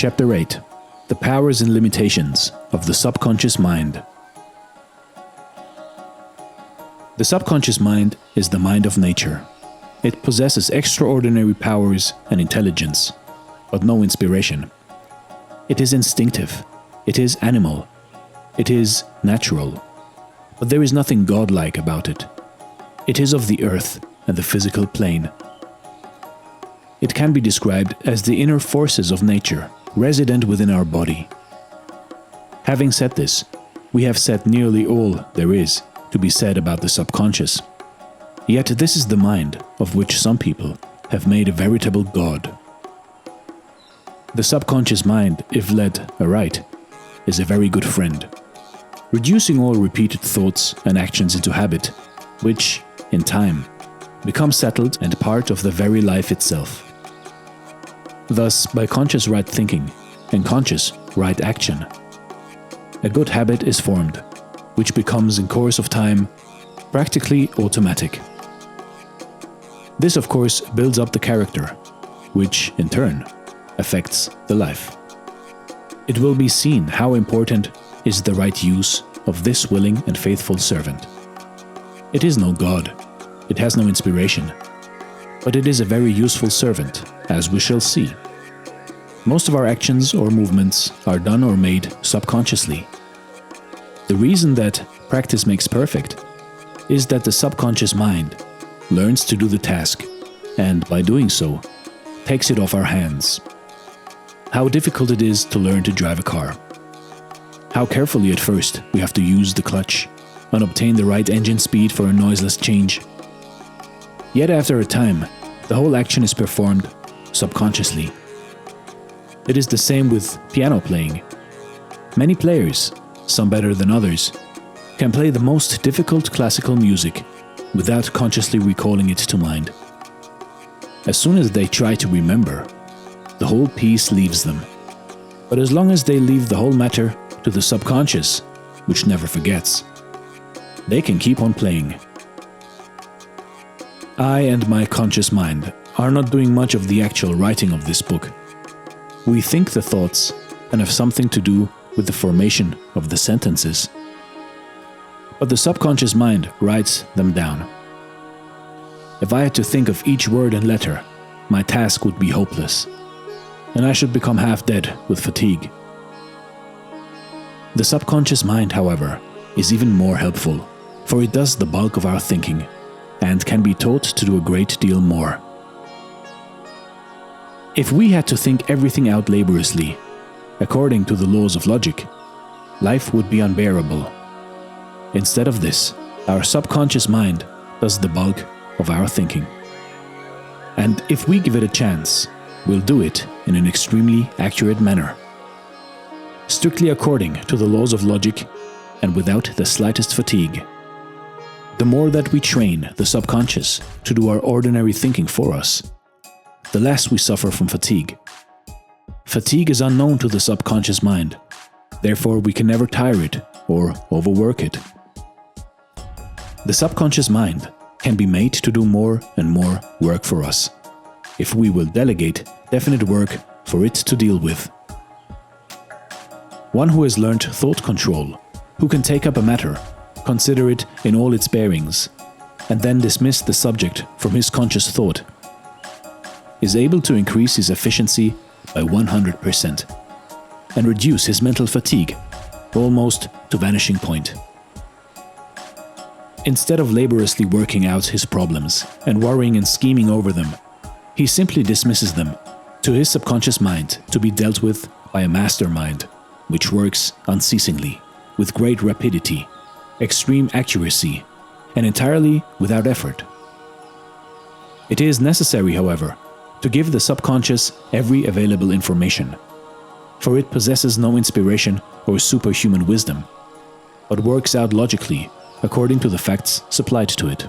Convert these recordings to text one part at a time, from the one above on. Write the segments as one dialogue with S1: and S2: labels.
S1: Chapter 8: The Powers and Limitations of the Subconscious Mind. The subconscious mind is the mind of nature. It possesses extraordinary powers and intelligence, but no inspiration. It is instinctive, it is animal, it is natural, but there is nothing godlike about it. It is of the earth and the physical plane. It can be described as the inner forces of nature, resident within our body. Having said this, we have said nearly all there is to be said about the subconscious. Yet this is the mind of which some people have made a veritable god. The subconscious mind, if led aright, is a very good friend, reducing all repeated thoughts and actions into habit, which, in time, become settled and part of the very life itself. Thus, by conscious right thinking and conscious right action, a good habit is formed, which becomes in course of time practically automatic. This of course builds up the character, which in turn affects the life. It will be seen how important is the right use of this willing and faithful servant. It is no god, it has no inspiration, but it is a very useful servant, as we shall see. Most of our actions or movements are done or made subconsciously. The reason that practice makes perfect is that the subconscious mind learns to do the task, and by doing so, takes it off our hands. How difficult it is to learn to drive a car. How carefully at first we have to use the clutch and obtain the right engine speed for a noiseless change. Yet after a time, the whole action is performed subconsciously. It is the same with piano playing. Many players, some better than others, can play the most difficult classical music without consciously recalling it to mind. As soon as they try to remember, the whole piece leaves them. But as long as they leave the whole matter to the subconscious, which never forgets, they can keep on playing. I and my conscious mind are not doing much of the actual writing of this book. We think the thoughts and have something to do with the formation of the sentences. But the subconscious mind writes them down. If I had to think of each word and letter, my task would be hopeless, and I should become half dead with fatigue. The subconscious mind, however, is even more helpful, for it does the bulk of our thinking, and can be taught to do a great deal more. If we had to think everything out laboriously, according to the laws of logic, life would be unbearable. Instead of this, our subconscious mind does the bulk of our thinking. And if we give it a chance, we'll do it in an extremely accurate manner, strictly according to the laws of logic and without the slightest fatigue. The more that we train the subconscious to do our ordinary thinking for us, the less we suffer from fatigue. Fatigue is unknown to the subconscious mind, therefore we can never tire it or overwork it. The subconscious mind can be made to do more and more work for us, if we will delegate definite work for it to deal with. One who has learned thought control, who can take up a matter, consider it in all its bearings, and then dismiss the subject from his conscious thought, is able to increase his efficiency by 100% and reduce his mental fatigue almost to vanishing point. Instead of laboriously working out his problems and worrying and scheming over them, he simply dismisses them to his subconscious mind to be dealt with by a mastermind, which works unceasingly, with great rapidity, extreme accuracy, and entirely without effort. It is necessary, however, to give the subconscious every available information, for it possesses no inspiration or superhuman wisdom, but works out logically according to the facts supplied to it.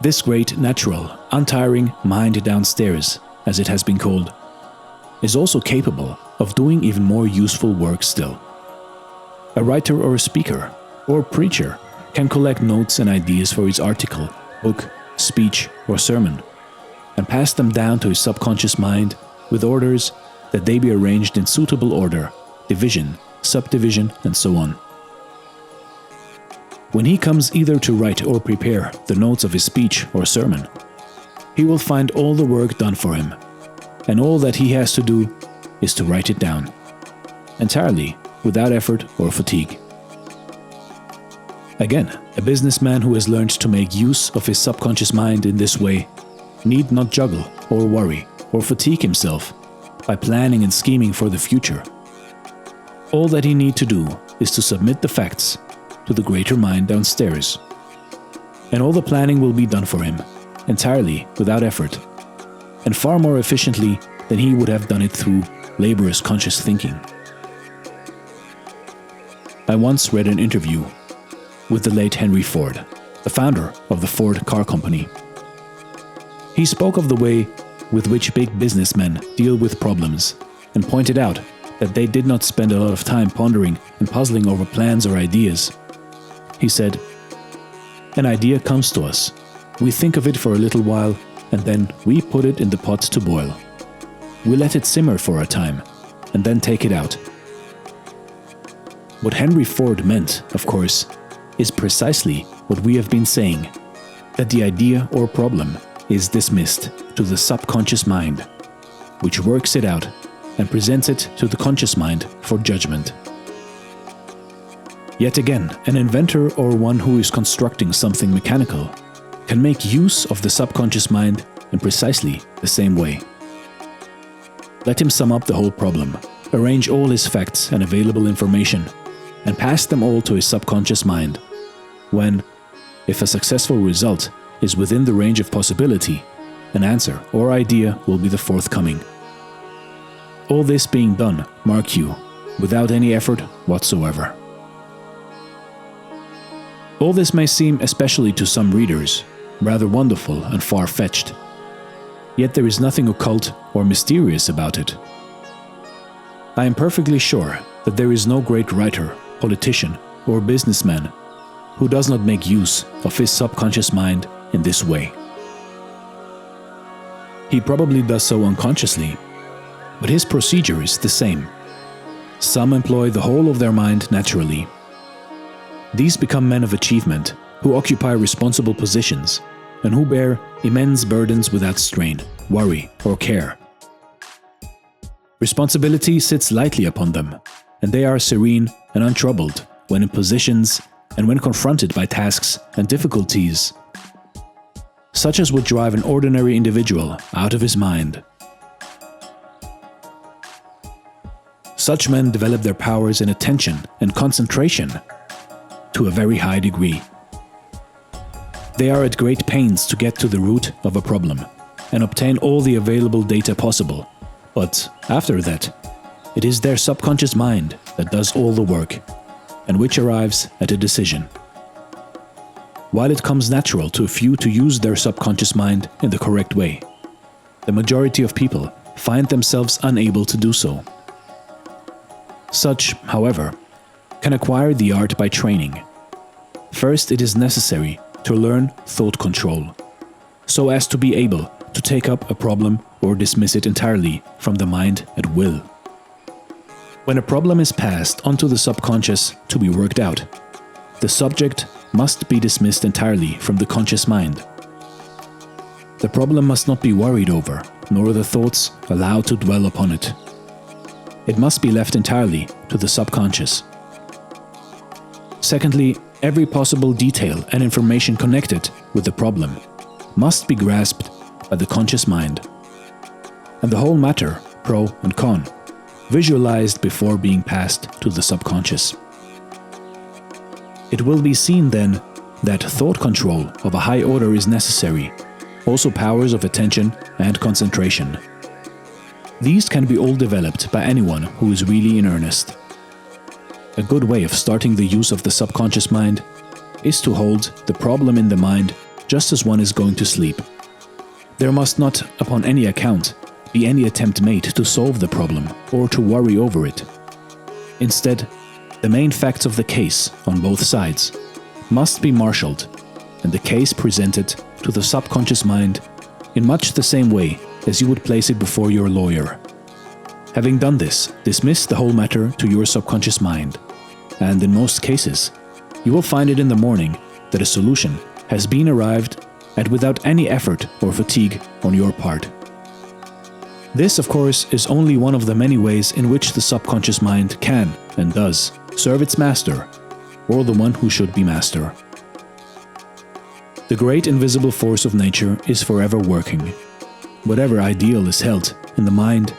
S1: This great, natural, untiring mind downstairs, as it has been called, is also capable of doing even more useful work still. A writer or a speaker or preacher can collect notes and ideas for his article, book, speech, or sermon, and pass them down to his subconscious mind with orders that they be arranged in suitable order, division, subdivision, and so on. When he comes either to write or prepare the notes of his speech or sermon, he will find all the work done for him, and all that he has to do is to write it down, entirely without effort or fatigue. Again, a businessman who has learned to make use of his subconscious mind in this way need not juggle or worry or fatigue himself by planning and scheming for the future. All that he need to do is to submit the facts to the greater mind downstairs, and all the planning will be done for him, entirely without effort, and far more efficiently than he would have done it through laborious conscious thinking. I once read an interview with the late Henry Ford, the founder of the Ford Car Company. He spoke of the way with which big businessmen deal with problems, and pointed out that they did not spend a lot of time pondering and puzzling over plans or ideas. He said, "An idea comes to us. We think of it for a little while, and then we put it in the pot to boil. We let it simmer for a time, and then take it out." What Henry Ford meant, of course, is precisely what we have been saying, that the idea or problem is dismissed to the subconscious mind, which works it out and presents it to the conscious mind for judgment. Yet again, an inventor or one who is constructing something mechanical can make use of the subconscious mind in precisely the same way. Let him sum up the whole problem, arrange all his facts and available information, and pass them all to his subconscious mind, when, if a successful result is within the range of possibility, an answer or idea will be the forthcoming. All this being done, mark you, without any effort whatsoever. All this may seem, especially to some readers, rather wonderful and far-fetched. Yet there is nothing occult or mysterious about it. I am perfectly sure that there is no great writer, politician, or businessman who does not make use of his subconscious mind in this way. He probably does so unconsciously, but his procedure is the same. Some employ the whole of their mind naturally. These become men of achievement, who occupy responsible positions, and who bear immense burdens without strain, worry, or care. Responsibility sits lightly upon them, and they are serene and untroubled when in positions and when confronted by tasks and difficulties, such as would drive an ordinary individual out of his mind. Such men develop their powers in attention and concentration to a very high degree. They are at great pains to get to the root of a problem and obtain all the available data possible, but after that, it is their subconscious mind that does all the work, and which arrives at a decision. While it comes natural to a few to use their subconscious mind in the correct way, the majority of people find themselves unable to do so. Such, however, can acquire the art by training. First, it is necessary to learn thought control, so as to be able to take up a problem or dismiss it entirely from the mind at will. When a problem is passed onto the subconscious to be worked out, the subject must be dismissed entirely from the conscious mind. The problem must not be worried over, nor the thoughts allowed to dwell upon it. It must be left entirely to the subconscious. Secondly, every possible detail and information connected with the problem must be grasped by the conscious mind, and the whole matter, pro and con, visualized before being passed to the subconscious. It will be seen then that thought control of a high order is necessary, also powers of attention and concentration. These can be all developed by anyone who is really in earnest. A good way of starting the use of the subconscious mind is to hold the problem in the mind just as one is going to sleep. There must not, upon any account, be any attempt made to solve the problem or to worry over it. Instead, the main facts of the case on both sides must be marshaled and the case presented to the subconscious mind in much the same way as you would place it before your lawyer. Having done this, dismiss the whole matter to your subconscious mind, and in most cases, you will find it in the morning that a solution has been arrived at without any effort or fatigue on your part. This, of course, is only one of the many ways in which the subconscious mind can, and does, serve its master, or the one who should be master. The great invisible force of nature is forever working. Whatever ideal is held in the mind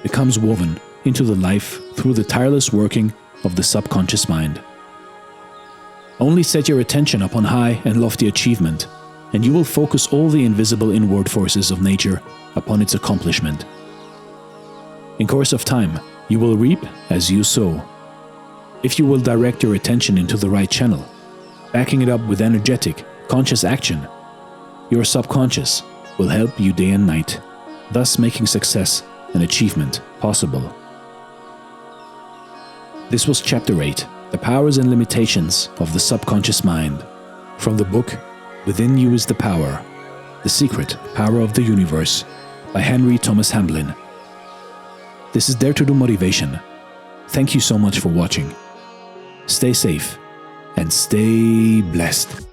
S1: becomes woven into the life through the tireless working of the subconscious mind. Only set your attention upon high and lofty achievement, and you will focus all the invisible inward forces of nature upon its accomplishment. In course of time, you will reap as you sow. If you will direct your attention into the right channel, backing it up with energetic, conscious action, your subconscious will help you day and night, thus making success and achievement possible. This was Chapter 8, The Powers and Limitations of the Subconscious Mind, from the book Within You is the Power, The Secret Power of the Universe, by Henry Thomas Hamblin. This is Dare to Do Motivation. Thank you so much for watching. Stay safe and stay blessed.